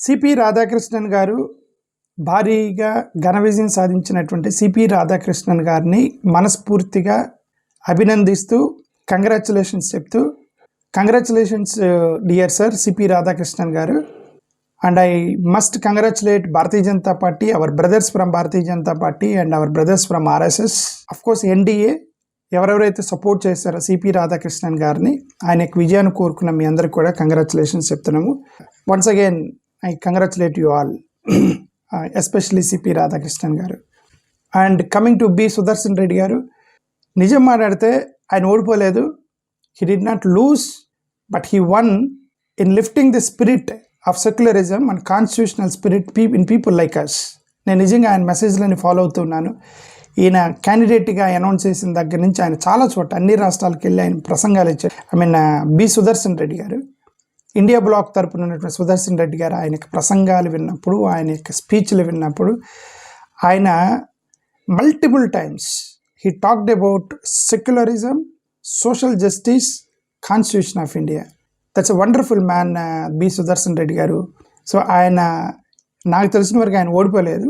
CP Radhakrishnan గారు భారీగా ఘన విజయం సాధించినటువంటి సిపి రాధాకృష్ణన్ గారిని మనస్ఫూర్తిగా అభినందిస్తూ కంగ్రాచులేషన్స్ చెప్తూ, congratulations dear sir CP Radhakrishnan garu. And I must congratulate Bharatiya Janata Party, our brothers from Bharatiya Janata Party and our brothers from RSS, of course NDA, ఎవరెవరైతే సపోర్ట్ చేశారో సిపి రాధాకృష్ణన్ గారిని, ఆయన యొక్క విజయాన్ని కోరుకున్న మీ అందరికి కూడా కంగ్రాచులేషన్స్ చెప్తున్నాము. Once again I congratulate you all, especially CP Radhakrishnan garu. And coming to B Sudarshan Reddy garu, నిజం మాట్లాడితే ఆయన ఓడిపోలేదు. He did not lose, but he won in lifting the spirit of secularism and constitutional spirit in people like us. నేను నిజంగా ఆయన మెసేజ్లని follow అవుతున్నాను. ఈయన క్యాండిడేట్గా announce చేసిన దగ్గర నుంచి ఆయన చాలా చోట అన్ని రాష్ట్రాలకు వెళ్ళి ఆయన ప్రసంగాలు ఇచ్చారు. బి సుదర్శన్ రెడ్డి గారు, ఇండియా బ్లాక్ తరపున ఉన్నటువంటి సుదర్శన్ రెడ్డి గారు ఆయన యొక్క ప్రసంగాలు విన్నప్పుడు, ఆయన యొక్క స్పీచ్లు విన్నప్పుడు, ఆయన multiple times he talked about secularism, social justice, constitution of India. That's a wonderful man B Sudarshan Reddy garu. So ఆయన, నాకు తెలిసిన వరకు ఆయన ఓడిపోలేదు.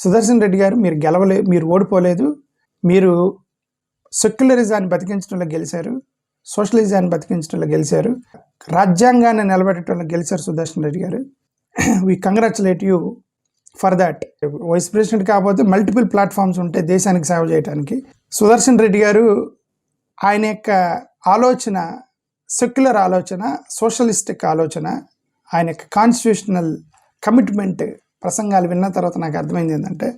సుదర్శన్ రెడ్డి గారు, మీరు ఓడిపోలేదు. మీరు సెక్యులరిజాన్ని బతికించడంలో గెలిచారు, సోషలిజాన్ని బతికించడంలో గెలిచారు, రాజ్యాంగాన్ని నిలబెట్టడంలో గెలిచారు Sudarshan Reddy garu. We congratulate you for that. Vice president కాకపోతే మల్టిపుల్ ప్లాట్ఫామ్స్ ఉంటాయి దేశానికి సేవ చేయడానికి. సుదర్శన్ రెడ్డి గారు ఆయన యొక్క ఆలోచన, సెక్యులర్ ఆలోచన, సోషలిస్టిక్ ఆలోచన, ఆయన యొక్క కాన్స్టిట్యూషనల్ కమిట్మెంట్ ప్రసంగాలు విన్న తర్వాత నాకు అర్థమైంది ఏంటంటే,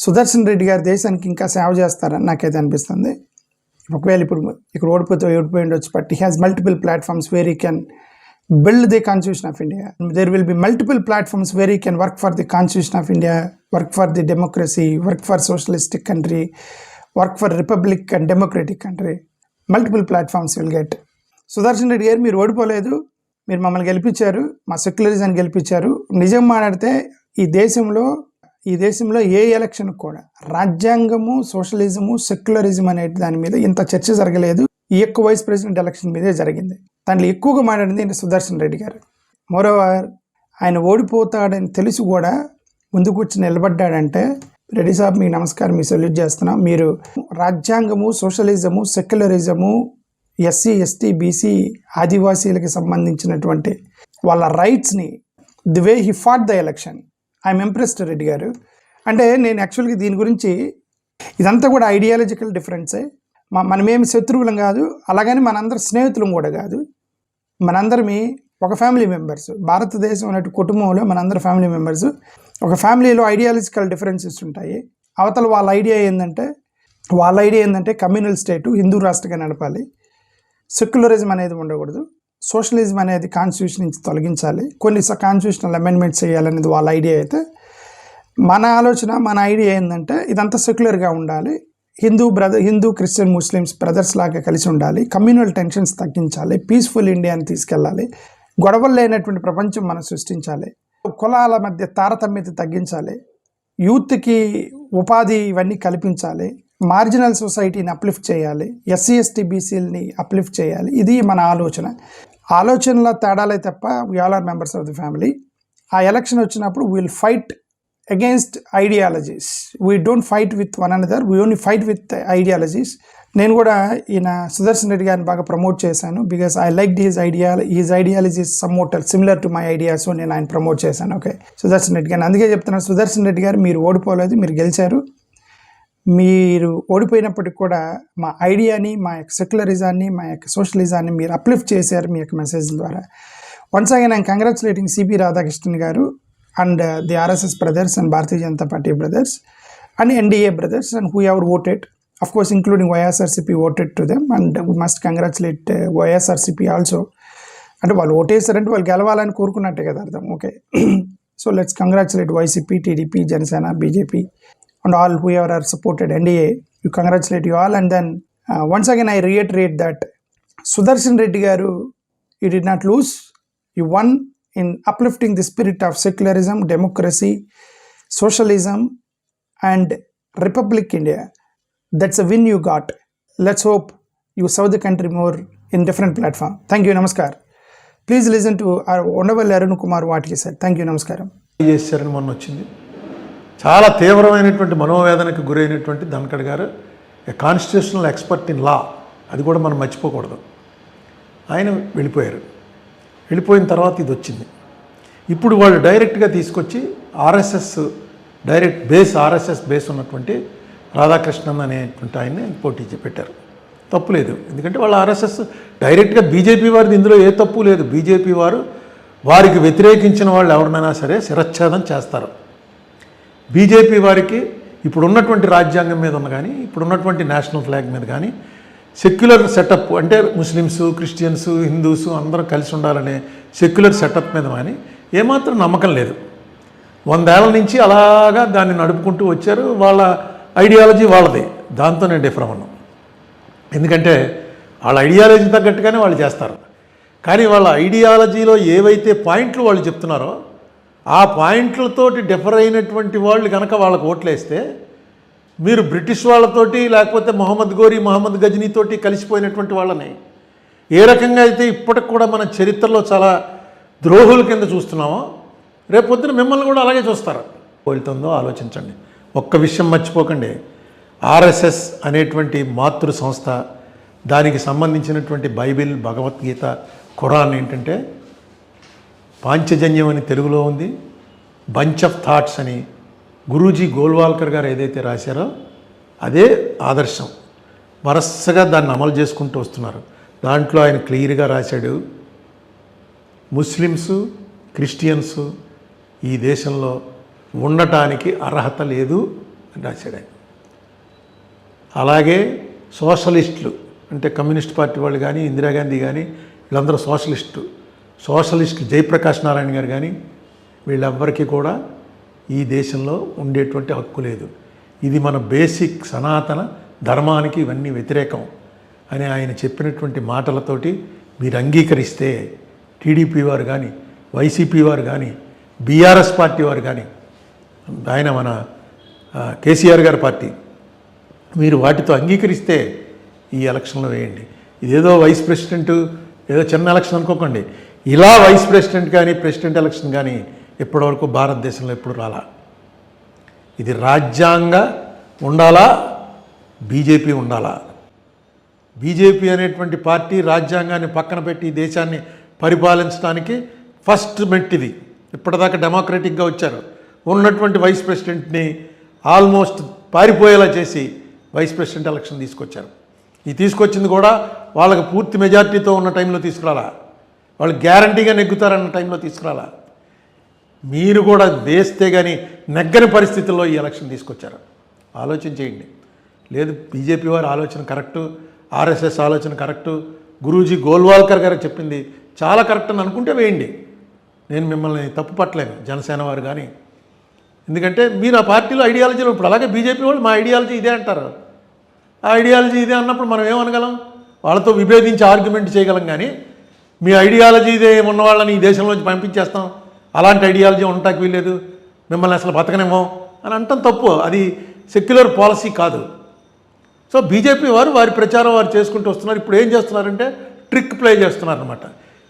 సుదర్శన్ రెడ్డి గారు దేశానికి ఇంకా సేవ చేస్తారని నాకైతే అనిపిస్తుంది. ఒకవేళ ఇప్పుడు ఇక్కడ ఓడిపోయి ఉండొచ్చు, but he has multiple platforms where he can build the constitution of India. There will be multiple platforms where he can work for the constitution of India, work for the democracy, work for socialistic country, work for republic and democratic country. Multiple platforms will get. Sudarshan Reddy గారు, మీరు ఓడిపోలేదు, మీరు మమ్మల్ని గెలిపించారు, మా సెక్యులరిజాన్ని గెలిపించారు. నిజం మాట్లాడితే ఈ దేశంలో ఏ ఎలక్షన్ కూడా రాజ్యాంగము, సోషలిజము, సెక్యులరిజం అనే దాని మీద ఇంత చర్చ జరగలేదు. ఈ యొక్క వైస్ ప్రెసిడెంట్ ఎలక్షన్ మీదే జరిగింది. దాంట్లో ఎక్కువగా మాట్లాడింది సుదర్శన్ రెడ్డి గారు. మోరోవర్, ఆయన ఓడిపోతాడని తెలిసి కూడా ముందుకు వచ్చి నిలబడ్డాడంటే, రెడ్డి సాబ్ మీకు నమస్కారం, మీ సెల్యూట్ చేస్తున్నాం. మీరు రాజ్యాంగము, సోషలిజము, సెక్యులరిజము, ఎస్సీ, ఎస్టీ, బీసీ, ఆదివాసీలకు సంబంధించినటువంటి వాళ్ళ రైట్స్ని, the way he fought the election, I'm impressed Reddy garu. అంటే నేను యాక్చువల్గా దీని గురించి, ఇదంతా కూడా ఐడియాలజికల్ డిఫరెన్సే. మనమేమి శత్రువులం కాదు, అలాగని మనందరం స్నేహితులం కూడా కాదు. మనందరమి ఒక ఫ్యామిలీ మెంబర్స్. భారతదేశం అనే కుటుంబంలో మనందరం ఫ్యామిలీ మెంబర్స్. ఒక ఫ్యామిలీలో ఐడియాలజికల్ డిఫరెన్సెస్ ఉంటాయి. అవతల వాళ్ళ ఐడియా ఏంటంటే కమ్యూనల్ స్టేటు, హిందూ రాష్ట్రంగా నడపాలి, సెక్యులరిజం అనేది ఉండకూడదు, సోషలిజం అనేది కాన్స్టిట్యూషన్ నుంచి తొలగించాలి, కొన్ని కాన్స్టిట్యూషనల్ అమెండ్మెంట్స్ చేయాలనేది వాళ్ళ ఐడియా అయితే, మన ఆలోచన, మన ఐడియా ఏంటంటే ఇదంతా సెక్యులర్గా ఉండాలి, హిందూ క్రిస్టియన్ ముస్లిమ్స్ బ్రదర్స్ లాగా కలిసి ఉండాలి, కమ్యూనల్ టెన్షన్స్ తగ్గించాలి, పీస్ఫుల్ ఇండియాని తీసుకెళ్ళాలి, గొడవలు లేనటువంటి ప్రపంచం మనం సృష్టించాలి, కులాల మధ్య తారతమ్యత తగ్గించాలి, యూత్కి ఉపాధి ఇవన్నీ కల్పించాలి, మార్జినల్ సొసైటీని అప్లిఫ్ట్ చేయాలి, ఎస్సీ, ఎస్టీ, బీసీలని అప్లిఫ్ట్ చేయాలి. ఇది మన ఆలోచనల తేడాలే తప్ప we all are members of the family. ఆ ఎలక్షన్ వచ్చినప్పుడు will fight against ideologies. We don't fight with one another, we only fight with ideologies. నేను కూడా ఈయన సుదర్శన్ రెడ్డి గారిని బాగా ప్రమోట్ చేశాను, because I like his ideologies somewhat similar to my idea. So నేను ఆయన ప్రమోట్ చేశాను. ఓకే, సుదర్శన్ రెడ్డి గారిని అందుకే చెప్తున్నాను, సుదర్శన్ రెడ్డి గారు, మీరు ఓడిపోలేదు, మీరు గెలిచారు. మీరు ఓడిపోయినప్పటికి కూడా మా ఐడియాని, మా యొక్క సెక్యులరిజాన్ని, మా యొక్క సోషలిజాన్ని మీరు అప్లిఫ్ట్ చేశారు మీ యొక్క మెసేజ్ ద్వారా. Once again I'm congratulating CP Radhakrishnan గారు and the RSS brothers and Bharatiya Janata Party brothers and NDA brothers and whoever voted, of course including YSRCP voted to them, and we must congratulate YSRCP also. అంటే వాళ్ళు ఓటేసారంటే వాళ్ళు గెలవాలని కోరుకున్నట్టే కదా అర్థం. Okay, so let's congratulate YCP, TDP, Janasena, BJP and all whoever are supported NDA. You congratulate you all. And then once again I reiterate that Sudarshan Reddy garu, you did not lose, you won in uplifting the spirit of secularism, democracy, socialism and Republic India. That's a win you got. Let's hope you serve the country more in different platform. Thank you. Namaskar. Please listen to Undavalli Arun Kumar వాటికి sir. Thank you, నమస్కారం. చేశారని మొన్న వచ్చింది. చాలా తీవ్రమైనటువంటి మనోవేదనకు గురైనటువంటి ధన్ఖడ్ గారు constitutional expert in law, అది కూడా మనం మర్చిపోకూడదు. ఆయన వెళ్ళిపోయారు. వెళ్ళిపోయిన తర్వాత ఇది వచ్చింది. ఇప్పుడు వాళ్ళు డైరెక్ట్గా తీసుకొచ్చి ఆర్ఎస్ఎస్ ఆర్ఎస్ఎస్ బేస్ ఉన్నటువంటి రాధాకృష్ణన్ అనేటువంటి ఆయన్ని పోటీ పెట్టారు. తప్పు లేదు, ఎందుకంటే వాళ్ళు ఆర్ఎస్ఎస్ డైరెక్ట్గా బీజేపీ వారిది ఇందులో ఏ తప్పు లేదు. బీజేపీ వారికి వ్యతిరేకించిన వాళ్ళు ఎవరినైనా సరే శిరచ్ఛేదం చేస్తారు. బీజేపీ వారికి ఇప్పుడున్నటువంటి రాజ్యాంగం మీద ఉన్న కానీ, ఇప్పుడున్నటువంటి నేషనల్ ఫ్లాగ్ మీద కానీ, సెక్యులర్ సెటప్ అంటే ముస్లిమ్స్, క్రిస్టియన్స్, హిందూస్ అందరూ కలిసి ఉండాలనే సెక్యులర్ సెటప్ మీద కానీ ఏమాత్రం నమ్మకం లేదు. 100 ఏళ్ల నుంచి అలాగా దాన్ని నడుపుకుంటూ వచ్చారు. వాళ్ళ ఐడియాలజీ వాళ్ళది, దాంతో నేను డిఫర్ అవ్వను. ఎందుకంటే వాళ్ళ ఐడియాలజీ తగ్గట్టుగానే వాళ్ళు చేస్తారు. కానీ వాళ్ళ ఐడియాలజీలో ఏవైతే పాయింట్లు వాళ్ళు చెప్తున్నారో ఆ పాయింట్లతోటి డిఫర్ అయినటువంటి వాళ్ళు కనుక వాళ్ళకు ఓట్లేస్తే, మీరు బ్రిటిష్ వాళ్ళతోటి లేకపోతే మొహమ్మద్ గోరీ, మొహమ్మద్ గజనీతోటి కలిసిపోయినటువంటి వాళ్ళని ఏ రకంగా అయితే ఇప్పటికి కూడా మన చరిత్రలో చాలా ద్రోహుల కింద చూస్తున్నామో, రేపొద్దున మిమ్మల్ని కూడా అలాగే చూస్తారు. వెళ్తుందో ఆలోచించండి. ఒక్క విషయం మర్చిపోకండి, ఆర్ఎస్ఎస్ అనేటువంటి మాతృ సంస్థ, దానికి సంబంధించినటువంటి బైబిల్, భగవద్గీత, ఖురాన్ ఏంటంటే పాంచజన్యం అని తెలుగులో ఉంది, బంచ్ ఆఫ్ థాట్స్ అని గురూజీ గోల్వాల్కర్ గారు ఏదైతే రాశారో అదే ఆదర్శం. వరసగా దాన్ని అమలు చేసుకుంటూ వస్తున్నారు. దాంట్లో ఆయన క్లియర్గా రాశాడు, ముస్లిమ్స్, క్రిస్టియన్స్ ఈ దేశంలో ఉండటానికి అర్హత లేదు అని రాశాడు ఆయన. అలాగే సోషలిస్టులు అంటే కమ్యూనిస్ట్ పార్టీ వాళ్ళు కానీ, ఇందిరాగాంధీ కానీ, వీళ్ళందరూ సోషలిస్టులు జయప్రకాష్ నారాయణ గారు కానీ, వీళ్ళెవ్వరికీ కూడా ఈ దేశంలో ఉండేటువంటి హక్కు లేదు. ఇది మన బేసిక్ సనాతన ధర్మానికి ఇవన్నీ వ్యతిరేకం అని ఆయన చెప్పినటువంటి మాటలతోటి మీరు అంగీకరిస్తే, టీడీపీ వారు కానీ, వైసీపీ వారు కానీ, బీఆర్ఎస్ పార్టీ వారు కానీ, ఆయన మన కేసీఆర్ గారి పార్టీ, మీరు వాటితో అంగీకరిస్తే ఈ ఎలక్షన్లో వేయండి. ఇదేదో వైస్ ప్రెసిడెంట్ ఏదో చిన్న ఎలక్షన్ అనుకోకండి. ఇలా వైస్ ప్రెసిడెంట్ కానీ, ప్రెసిడెంట్ ఎలక్షన్ కానీ ఇప్పటివరకు భారతదేశంలో ఎప్పుడు రాలా. ఇది రాజ్యాంగ ఉండాలా, బీజేపీ ఉండాలా. బీజేపీ అనేటువంటి పార్టీ రాజ్యాంగాన్ని పక్కన పెట్టి ఈ దేశాన్ని పరిపాలించడానికి ఫస్ట్ మెట్టిది. ఇప్పటిదాకా డెమోక్రటిక్గా వచ్చారు. ఉన్నటువంటి వైస్ ప్రెసిడెంట్ని ఆల్మోస్ట్ పారిపోయేలా చేసి వైస్ ప్రెసిడెంట్ ఎలక్షన్ తీసుకొచ్చారు. ఈ తీసుకొచ్చింది కూడా వాళ్ళకి పూర్తి మెజార్టీతో ఉన్న టైంలో తీసుకురాలా, వాళ్ళు గ్యారంటీగా నెగ్గుతారన్న టైంలో తీసుకురాలా. మీరు కూడా వేస్తే కానీ నెగ్గని పరిస్థితుల్లో ఈ ఎలక్షన్ తీసుకొచ్చారు. ఆలోచన చేయండి. లేదు బీజేపీ వారి ఆలోచన కరెక్టు, ఆర్ఎస్ఎస్ ఆలోచన కరెక్టు, గురూజీ గోల్వాల్కర్ గారు చెప్పింది చాలా కరెక్ట్ అని అనుకుంటే వేయండి. నేను మిమ్మల్ని తప్పు పట్టలేను, జనసేన వారు కానీ. ఎందుకంటే మీరు ఆ పార్టీలో ఐడియాలజీలో ఇప్పుడు అలాగే బీజేపీ వాళ్ళు మా ఐడియాలజీ ఇదే అంటారు. ఆ ఐడియాలజీ ఇదే అన్నప్పుడు మనం ఏమనగలం? వాళ్ళతో విభేదించి ఆర్గ్యుమెంట్ చేయగలం. కానీ మీ ఐడియాలజీ ఇదే ఉన్న వాళ్ళని ఈ దేశంలోంచి పంపించేస్తాం, అలాంటి ఐడియాలజీ ఉండటానికి వీల్లేదు, మిమ్మల్ని అసలు బతకనేమో అని అంటాం తప్పు. అది సెక్యులర్ పాలసీ కాదు. సో బీజేపీ వారు వారి ప్రచారం వారు చేసుకుంటూ వస్తున్నారు. ఇప్పుడు ఏం చేస్తున్నారంటే ట్రిక్ ప్లే చేస్తున్నారనమాట.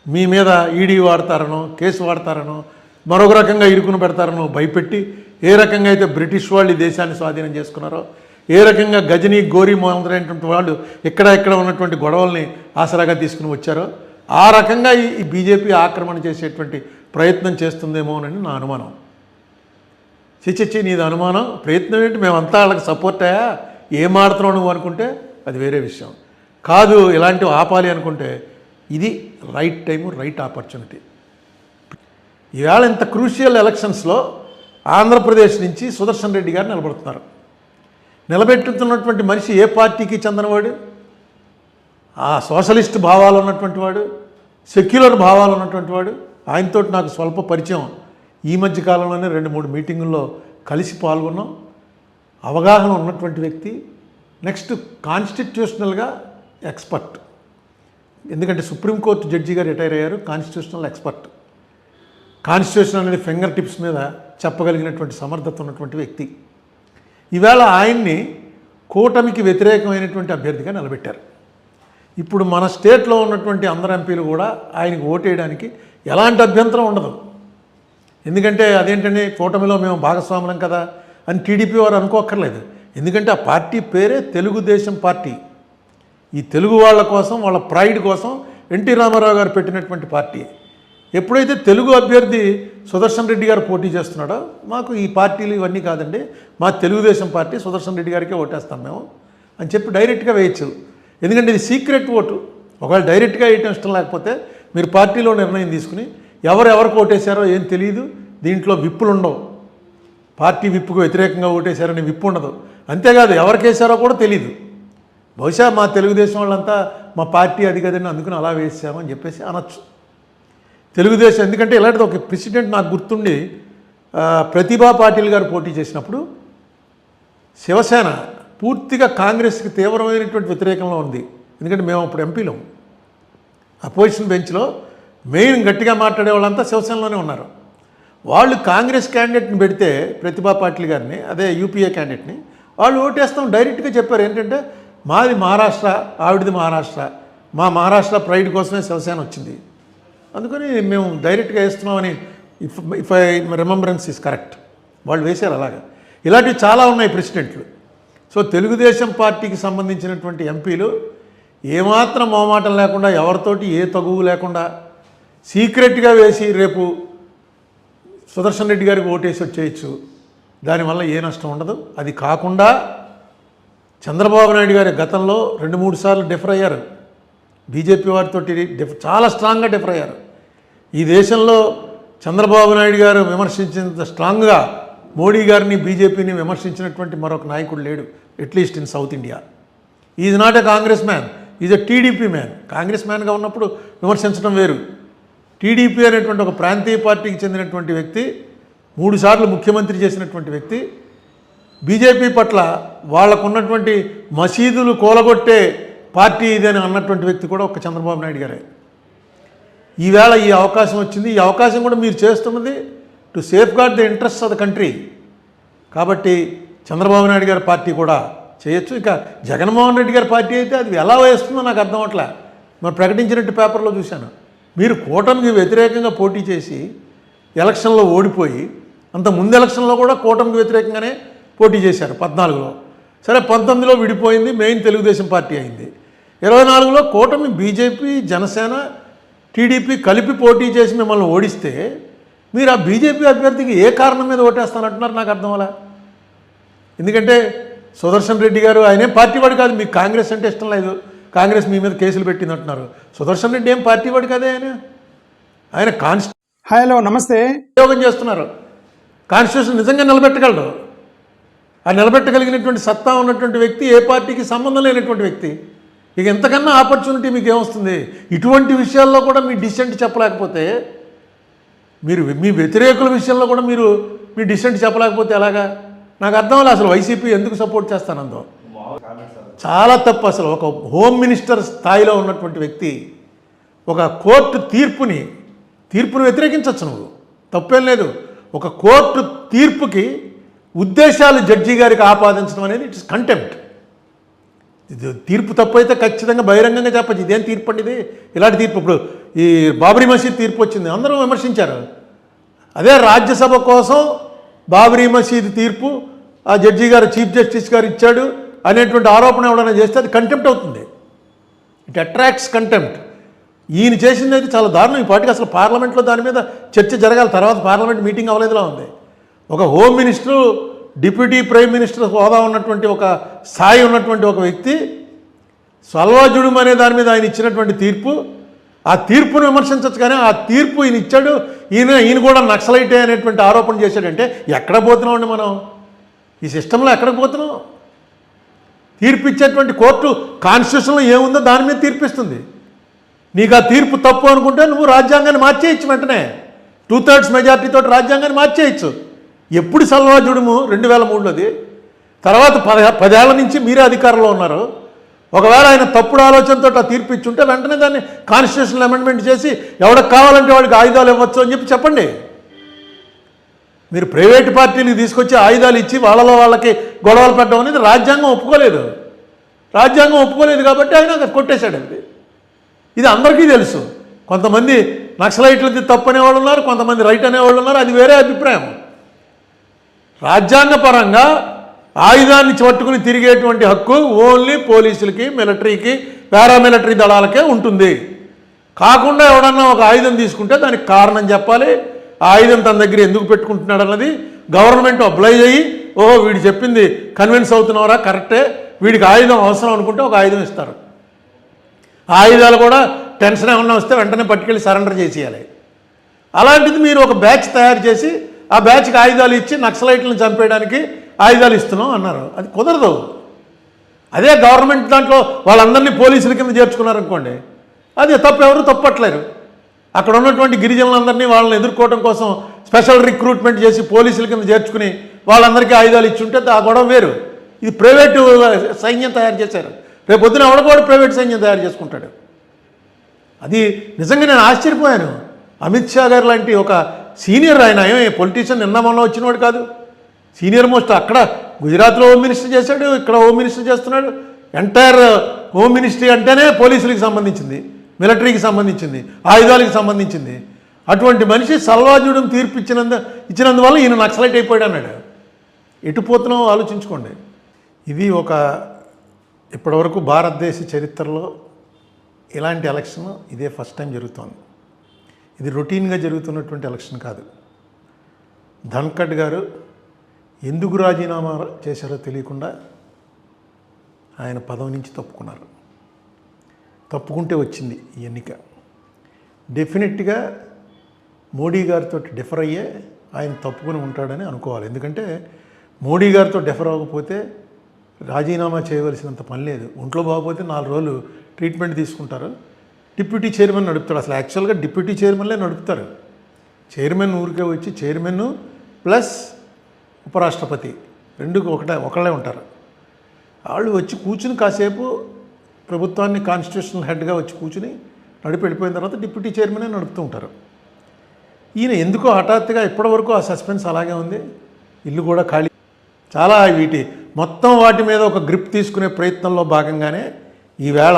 మీ మీద ఈడీ వాడతారనో, కేసు వాడతారనో, మరొక రకంగా ఇరుకును పెడతారనో భయపెట్టి, ఏ రకంగా అయితే బ్రిటిష్ వాళ్ళు ఈ దేశాన్ని స్వాధీనం చేసుకున్నారో, ఏ రకంగా గజనీ, గోరీ మొదలైనటువంటి వాళ్ళు ఇక్కడ ఉన్నటువంటి గొడవల్ని ఆసరాగా తీసుకుని వచ్చారో, ఆ రకంగా ఈ బీజేపీ ఆక్రమణ చేసేటువంటి ప్రయత్నం చేస్తుందేమోనని నా అనుమానం. చిచ్చి నీది అనుమానం, ప్రయత్నం ఏంటి? మేమంతా వాళ్ళకి సపోర్ట్ అయ్యా, ఏం ఆడుతున్నావు నువ్వు అనుకుంటే అది వేరే విషయం. కాదు ఇలాంటివి ఆపాలి అనుకుంటే ఇది రైట్ టైము, రైట్ ఆపర్చునిటీ. ఈవేళ ఇంత క్రూషియల్ ఎలక్షన్స్లో ఆంధ్రప్రదేశ్ నుంచి సుదర్శన్ రెడ్డి గారు నిలబడుతున్నారు. నిలబెట్టుతున్నటువంటి మనిషి ఏ పార్టీకి చెందినవాడు? ఆ సోషలిస్ట్ భావాలు ఉన్నటువంటి వాడు, సెక్యులర్ భావాలు ఉన్నటువంటి వాడు. ఆయనతో నాకు స్వల్ప పరిచయం. ఈ మధ్య కాలంలోనే 2-3 మీటింగుల్లో కలిసి పాల్గొన్నాం. అవగాహన ఉన్నటువంటి వ్యక్తి. నెక్స్ట్ కాన్స్టిట్యూషనల్గా ఎక్స్పర్ట్. ఎందుకంటే సుప్రీంకోర్టు జడ్జిగా రిటైర్ అయ్యారు. Constitutional expert. కాన్స్టిట్యూషన్ అనేది ఫింగర్ టిప్స్ మీద చెప్పగలిగినటువంటి సమర్థత ఉన్నటువంటి వ్యక్తి. ఈవేళ ఆయన్ని కూటమికి వ్యతిరేకమైనటువంటి అభ్యర్థిగా నిలబెట్టారు. ఇప్పుడు మన స్టేట్లో ఉన్నటువంటి అందరు ఎంపీలు కూడా ఆయనకు ఓటేయడానికి ఎలాంటి అభ్యంతరం ఉండదు. ఎందుకంటే అదేంటంటే కూటమిలో మేము భాగస్వాములం కదా అని టీడీపీ వారు అనుకోక్కర్లేదు. ఎందుకంటే ఆ పార్టీ పేరే తెలుగుదేశం పార్టీ. ఈ తెలుగు వాళ్ళ కోసం, వాళ్ళ ప్రైడ్ కోసం ఎన్టీ రామారావు గారు పెట్టినటువంటి పార్టీ. ఎప్పుడైతే తెలుగు అభ్యర్థి సుదర్శన్ రెడ్డి గారు పోటీ చేస్తున్నాడో మాకు ఈ పార్టీలు ఇవన్నీ కాదండి, మా తెలుగుదేశం పార్టీ సుదర్శన్ రెడ్డి గారికే ఓటేస్తాం మేము అని చెప్పి డైరెక్ట్గా వేయచ్చు. ఎందుకంటే ఇది సీక్రెట్ ఓటు. ఒకవేళ డైరెక్ట్గా వేయటం ఇష్టం లేకపోతే మీరు పార్టీలో నిర్ణయం తీసుకుని ఎవరెవరికి ఓటేశారో ఏం తెలియదు, దీంట్లో విప్పులు ఉండవు. పార్టీ విప్పుకు వ్యతిరేకంగా ఓటేశారని విప్పు ఉండదు. అంతేకాదు ఎవరికి వేశారో కూడా తెలియదు. బహుశా మా తెలుగుదేశం వాళ్ళంతా మా పార్టీ అది కదండి అందుకుని అలా వేసామని చెప్పేసి అనొచ్చు. తెలుగుదేశం ఎందుకంటే ఇలాంటిది ఒక ప్రెసిడెంట్ నాకు గుర్తుండి ప్రతిభా పాటిల్ గారు పోటీ చేసినప్పుడు శివసేన పూర్తిగా కాంగ్రెస్కి తీవ్రమైనటువంటి వ్యతిరేకంలో ఉంది. ఎందుకంటే మేము అప్పుడు ఎంపీలో అపోజిషన్ బెంచ్లో మెయిన్ గట్టిగా మాట్లాడే వాళ్ళంతా శివసేనలోనే ఉన్నారు. వాళ్ళు కాంగ్రెస్ క్యాండిడేట్ని పెడితే ప్రతిభా పాటిల్ గారిని, అదే యూపీఏ క్యాండిడేట్ని, వాళ్ళు ఓటేస్తాం డైరెక్ట్గా చెప్పారు. ఏంటంటే మాది మహారాష్ట్ర, ఆవిడది మహారాష్ట్ర, మా మహారాష్ట్ర ప్రైడ్ కోసమే శివసేన వచ్చింది, అందుకని మేము డైరెక్ట్గా వేస్తున్నామని if I remembrance is correct వాళ్ళు వేశారు. అలాగా ఇలాంటివి చాలా ఉన్నాయి ప్రెసిడెంట్లు. సో తెలుగుదేశం పార్టీకి సంబంధించినటువంటి ఎంపీలు ఏమాత్రం మొహమాటం లేకుండా, ఎవరితోటి ఏ తగువు లేకుండా సీక్రెట్గా వేసి రేపు సుదర్శన్ రెడ్డి గారికి ఓటేసి వచ్చేయచ్చు. దానివల్ల ఏ నష్టం ఉండదు. అది కాకుండా చంద్రబాబు నాయుడు గారి గతంలో 2-3 సార్లు డిఫర్ అయ్యారు. బీజేపీ వారితో చాలా స్ట్రాంగ్గా డిఫర్ అయ్యారు. ఈ దేశంలో చంద్రబాబు నాయుడు గారు విమర్శించినంత స్ట్రాంగ్గా మోడీ గారిని, బీజేపీని విమర్శించినటువంటి మరొక నాయకుడు లేడు, at least in south India. Is not a Congress man, is a TDP man. Congress మ్యాన్గా ఉన్నప్పుడు విమర్శించడం వేరు. టీడీపీ అనేటువంటి ఒక ప్రాంతీయ పార్టీకి చెందినటువంటి వ్యక్తి, 3 సార్లు ముఖ్యమంత్రి చేసినటువంటి వ్యక్తి, బీజేపీ పట్ల వాళ్ళకున్నటువంటి మసీదులు కూలగొట్టే పార్టీ ఇదని అన్నటువంటి వ్యక్తి కూడా ఒక చంద్రబాబు నాయుడు గారే. ఈవేళ ఈ అవకాశం వచ్చింది. ఈ అవకాశం కూడా మీరు చేస్తున్నది to safeguard the interest of the country. కాబట్టి చంద్రబాబు నాయుడు గారి పార్టీ కూడా చేయొచ్చు. ఇక జగన్మోహన్ రెడ్డి గారి పార్టీ అయితే అది ఎలా వేస్తుందో నాకు అర్థం అవట్లే. మరి ప్రకటించినట్టు పేపర్లో చూశాను. మీరు కూటమికి వ్యతిరేకంగా పోటీ చేసి ఎలక్షన్లో ఓడిపోయి, అంత ముందు ఎలక్షన్లో కూడా కూటమికి వ్యతిరేకంగానే పోటీ చేశారు 14లో. సరే 19లో విడిపోయింది, మెయిన్ తెలుగుదేశం పార్టీ అయింది. 24లో కూటమి బీజేపీ, జనసేన, టీడీపీ కలిపి పోటీ చేసి మిమ్మల్ని ఓడిస్తే మీరు ఆ బీజేపీ అభ్యర్థికి ఏ కారణం మీద ఓటేస్తానంటున్నారు నాకు అర్థం అలా. ఎందుకంటే సుదర్శన్ రెడ్డి గారు ఆయనే పార్టీ వాడు కాదు, మీకు కాంగ్రెస్ అంటే ఇష్టం లేదు, కాంగ్రెస్ మీ మీద కేసులు పెట్టింది అంటున్నారు. సుదర్శన్ రెడ్డి ఏం పార్టీ వాడు కాదే, ఆయన హలో నమస్తే ఉద్యోగం చేస్తున్నారు. కాన్స్టిట్యూషన్ నిజంగా నిలబెట్టగలడు. ఆ నిలబెట్టగలిగినటువంటి సత్తా ఉన్నటువంటి వ్యక్తి, ఏ పార్టీకి సంబంధం లేనటువంటి వ్యక్తి. ఇక ఎంతకన్నా ఆపర్చునిటీ మీకు ఏమొస్తుంది? ఇటువంటి విషయాల్లో కూడా మీ డిసెంట్ చెప్పలేకపోతే, మీరు మీ వ్యతిరేకుల విషయంలో కూడా మీరు మీ డిసెంట్ చెప్పలేకపోతే ఎలాగా? నాకు అర్థం లేదు అసలు వైసీపీ ఎందుకు సపోర్ట్ చేస్తానందో. చాలా తప్పు. అసలు ఒక హోమ్ మినిస్టర్ స్థాయిలో ఉన్నటువంటి వ్యక్తి ఒక కోర్టు తీర్పుని వ్యతిరేకించవచ్చు, నువ్వు తప్పేం లేదు. ఒక కోర్టు తీర్పుకి ఉద్దేశాలు జడ్జి గారికి ఆపాదించడం అనేది ఇట్స్ కంటెంప్ట్. ఇది తీర్పు తప్పు అయితే ఖచ్చితంగా బహిరంగంగా చెప్పచ్చు, ఇదేం తీర్పు అండి ఇది, ఇలాంటి తీర్పు. ఇప్పుడు ఈ బాబరీ మసీద్ తీర్పు వచ్చింది, అందరూ విమర్శించారు. అదే రాజ్యసభ కోసం బాబరీ మసీద్ తీర్పు ఆ జడ్జి గారు, చీఫ్ జస్టిస్ గారు ఇచ్చాడు అనేటువంటి ఆరోపణ ఎవరైనా చేస్తే అది కంటెంప్ట్ అవుతుంది. It attracts contempt. ఈయన చేసింది అయితే చాలా దారుణం. ఈ పార్టీకి అసలు పార్లమెంట్లో దాని మీద చర్చ జరగాలి. తర్వాత పార్లమెంట్ మీటింగ్ అవ్వలేదులా ఉంది. ఒక home minister, deputy prime minister హోదా ఉన్నటువంటి ఒక స్థాయి ఉన్నటువంటి ఒక వ్యక్తి సల్వాజుడుం అనే దాని మీద ఆయన ఇచ్చినటువంటి తీర్పు, ఆ తీర్పును విమర్శించవచ్చు. కానీ ఆ తీర్పు ఈయన ఇచ్చాడు, ఈయన కూడా నక్సలైటే అనేటువంటి ఆరోపణ చేశాడంటే ఎక్కడ పోతున్నామండి మనం? ఈ సిస్టంలో ఎక్కడికి పోతున్నాం? తీర్పు ఇచ్చేటువంటి కోర్టు కాన్స్టిట్యూషన్లో ఏముందో దాని మీద తీర్పిస్తుంది. నీకు ఆ తీర్పు తప్పు అనుకుంటే నువ్వు రాజ్యాంగాన్ని మార్చేయచ్చు వెంటనే. 2/3 మెజార్టీతో రాజ్యాంగాన్ని మార్చేయచ్చు. ఎప్పుడు సల్వాజుడుము 2003లోది. తర్వాత 10 ఏళ్ల నుంచి మీరే అధికారంలో ఉన్నారు. ఒకవేళ ఆయన తప్పుడు ఆలోచనతో ఆ తీర్పు ఇచ్చుంటే వెంటనే దాన్ని కాన్స్టిట్యూషనల్ అమెండ్మెంట్ చేసి ఎవరికి కావాలంటే వాడికి ఆయుధాలు ఇవ్వచ్చు అని చెప్పండి. మీరు ప్రైవేట్ పార్టీలకు తీసుకొచ్చి ఆయుధాలు ఇచ్చి వాళ్ళకి గొడవలు పెట్టడం అనేది రాజ్యాంగం ఒప్పుకోలేదు. రాజ్యాంగం ఒప్పుకోలేదు కాబట్టి ఆయన కొట్టేశాడు అది. ఇది అందరికీ తెలుసు. కొంతమంది నక్సలైట్లది తప్పు అనేవాళ్ళు ఉన్నారు, కొంతమంది రైట్ అనేవాళ్ళు ఉన్నారు, అది వేరే అభిప్రాయం. రాజ్యాంగపరంగా ఆయుధాన్ని పట్టుకుని తిరిగేటువంటి హక్కు ఓన్లీ పోలీసులకి, మిలిటరీకి, పారామిలిటరీ దళాలకే ఉంటుంది. కాకుండా ఎవడన్నా ఒక ఆయుధం తీసుకుంటే దానికి కారణం చెప్పాలి. ఆ ఆయుధం తన దగ్గర ఎందుకు పెట్టుకుంటున్నాడు అన్నది గవర్నమెంట్ అప్లై అయ్యి, ఓహో వీడు చెప్పింది కన్విన్స్ అవుతున్నారా, కరెక్టే, వీడికి ఆయుధం అవసరం అనుకుంటే ఒక ఆయుధం ఇస్తారు. ఆ ఆయుధాలు కూడా టెన్షన్ ఏమన్నా వస్తే వెంటనే పట్టుకెళ్ళి సరెండర్ చేసేయాలి. అలాంటిది మీరు ఒక బ్యాచ్ తయారు చేసి ఆ బ్యాచ్కి ఆయుధాలు ఇచ్చి నక్సలైట్లను చంపేయడానికి ఆయుధాలు ఇస్తున్నాం అన్నారు. అది కుదరదు. అదే గవర్నమెంట్ దాంట్లో వాళ్ళందరినీ పోలీసుల కింద చేర్చుకున్నారనుకోండి, అది తప్పు, ఎవరు తప్పట్లేరు. అక్కడ ఉన్నటువంటి గిరిజనులందరినీ వాళ్ళని ఎదుర్కోవడం కోసం స్పెషల్ రిక్రూట్మెంట్ చేసి పోలీసుల కింద చేర్చుకుని వాళ్ళందరికీ ఆయుధాలు ఇచ్చి ఉంటే ఆ గొడవ వేరు. ఇది ప్రైవేటు సైన్యం తయారు చేశారు. రేపు పొద్దున ఎవడ కూడా ప్రైవేట్ సైన్యం తయారు చేసుకుంటాడు. అది నిజంగా నేను ఆశ్చర్యపోయాను. అమిత్ షా గారు లాంటి ఒక సీనియర్ ఆయన, ఏమి పొలిటీషియన్ నిన్న మొన్న వచ్చినవాడు కాదు, సీనియర్ మోస్ట్. అక్కడ గుజరాత్లో హోమ్ మినిస్టర్ చేశాడు, ఇక్కడ హోమ్ మినిస్టర్ చేస్తున్నాడు. ఎంటైర్ హోమ్ మినిస్ట్రీ అంటేనే పోలీసులకు సంబంధించింది, మిలిటరీకి సంబంధించింది, ఆయుధాలకు సంబంధించింది. అటువంటి మనిషి సల్వాజుడం తీర్పు ఇచ్చినందువల్ల ఈయన నక్సలైట్ అయిపోయాడు అన్నాడు. ఎటు పోతున్నామో ఆలోచించుకోండి. ఇది ఒక ఇప్పటివరకు భారతదేశ చరిత్రలో ఇలాంటి ఎలక్షన్ ఇదే ఫస్ట్ టైం జరుగుతోంది. ఇది రొటీన్గా జరుగుతున్నటువంటి ఎలక్షన్ కాదు. ధన్ఖడ్ గారు ఎందుకు రాజీనామా చేశారో తెలియకుండా ఆయన పదవి నుంచి తప్పుకున్నారు. తప్పుకుంటే వచ్చింది ఈ ఎన్నిక. డెఫినెట్గా మోడీ గారితో డిఫర్ అయ్యే ఆయన తప్పుకుని ఉంటాడని అనుకోవాలి. ఎందుకంటే మోడీ గారితో డిఫర్ అవ్వకపోతే రాజీనామా చేయవలసినంత పని లేదు. ఒంట్లో బాగపోతే 4 రోజులు ట్రీట్మెంట్ తీసుకుంటారు. డిప్యూటీ చైర్మన్ నడుపుతాడు. అసలు యాక్చువల్గా డిప్యూటీ చైర్మన్లే నడుపుతారు. చైర్మన్ ఊరికే వచ్చి చైర్మన్ ప్లస్ ఉపరాష్ట్రపతి రెండు ఒకళ్ళే ఉంటారు. వాళ్ళు వచ్చి కూర్చుని కాసేపు ప్రభుత్వాన్ని కాన్స్టిట్యూషనల్ హెడ్గా వచ్చి కూర్చుని నడిపి వెళ్ళిపోయిన తర్వాత డిప్యూటీ చైర్మనే నడుపుతూ ఉంటారు. ఈయన ఎందుకో హఠాత్తుగా ఇప్పటివరకు ఆ సస్పెన్స్ అలాగే ఉంది. ఇల్లు కూడా ఖాళీ. చాలా మొత్తం వాటి మీద ఒక గ్రిప్ తీసుకునే ప్రయత్నంలో భాగంగానే ఈవేళ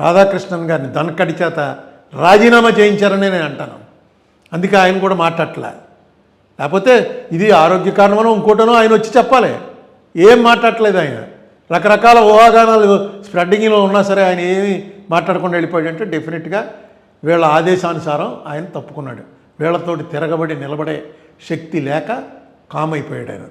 రాధాకృష్ణన్ గారిని ధన్ఖడ్ చేత రాజీనామా చేయించారని నేను అంటాను. అందుకే ఆయన కూడా మాట్లాడలే. లేకపోతే ఇది ఆరోగ్య కారణమనో ఇంకోటనో ఆయన వచ్చి చెప్పాలి. ఏం మాట్లాడలేదు ఆయన. రకరకాల ఊహాగానాలు స్ప్రెడ్డింగ్లో ఉన్నా సరే ఆయన ఏమీ మాట్లాడకుండా వెళ్ళిపోయాడంటే డెఫినెట్గా వీళ్ళ ఆదేశానుసారం ఆయన తప్పుకున్నాడు. వీళ్ళతోటి తిరగబడి నిలబడే శక్తి లేక కామ్ అయిపోయాడు ఆయన.